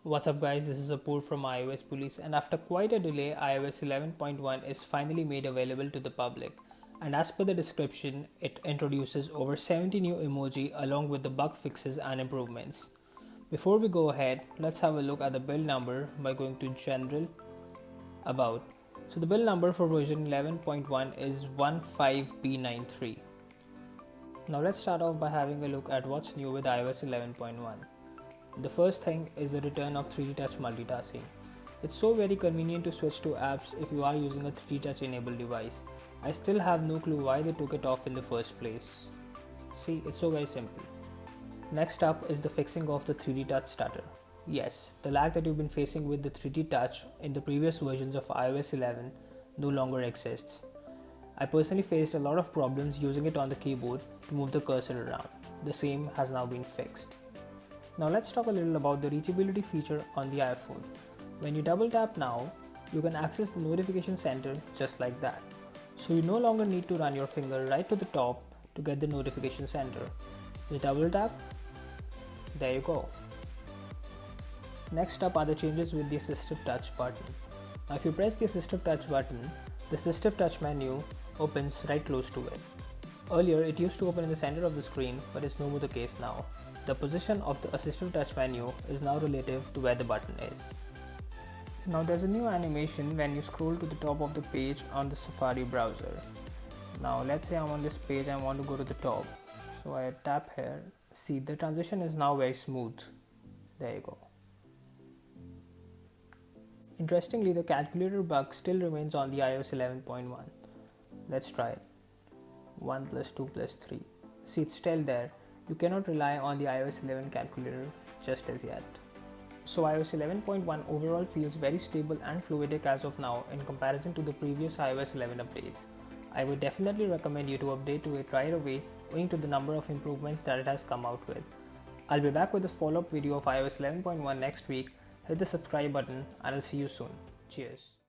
What's up guys, this is Apoor from iOS Police, and after quite a delay, iOS 11.1 is finally made available to the public. And as per the description, it introduces over 70 new emoji along with the bug fixes and improvements. Before we go ahead, let's have a look at the build number by going to General, About. So the build number for version 11.1 is 15B93. Now let's start off by having a look at what's new with iOS 11.1. The first thing is the return of 3D touch multitasking. It's so very convenient to switch to apps if you are using a 3D touch enabled device. I still have no clue why they took it off in the first place. See, it's so very simple. Next up is the fixing of the 3D touch stutter. Yes, the lag that you've been facing with the 3D touch in the previous versions of iOS 11 no longer exists. I personally faced a lot of problems using it on the keyboard to move the cursor around. The same has now been fixed. Now let's talk a little about the reachability feature on the iPhone. When you double tap now, you can access the notification center just like that. So you no longer need to run your finger right to the top to get the notification center. Just double tap, there you go. Next up are the changes with the assistive touch button. Now if you press the assistive touch button, the assistive touch menu opens right close to it. Earlier it used to open in the center of the screen, but it's no more the case now. The position of the assistive touch menu is now relative to where the button is. Now there's a new animation when you scroll to the top of the page on the Safari browser. Now let's say I'm on this page and I want to go to the top. So I tap here. See, the transition is now very smooth. There you go. Interestingly, the calculator bug still remains on the iOS 11.1. Let's try it. 1 plus 2 plus 3. See, it's still there. You cannot rely on the iOS 11 calculator just as yet. So iOS 11.1 overall feels very stable and fluidic as of now in comparison to the previous iOS 11 updates. I would definitely recommend you to update to it right away owing to the number of improvements that it has come out with. I'll be back with a follow-up video of iOS 11.1 next week. Hit the subscribe button and I'll see you soon. Cheers.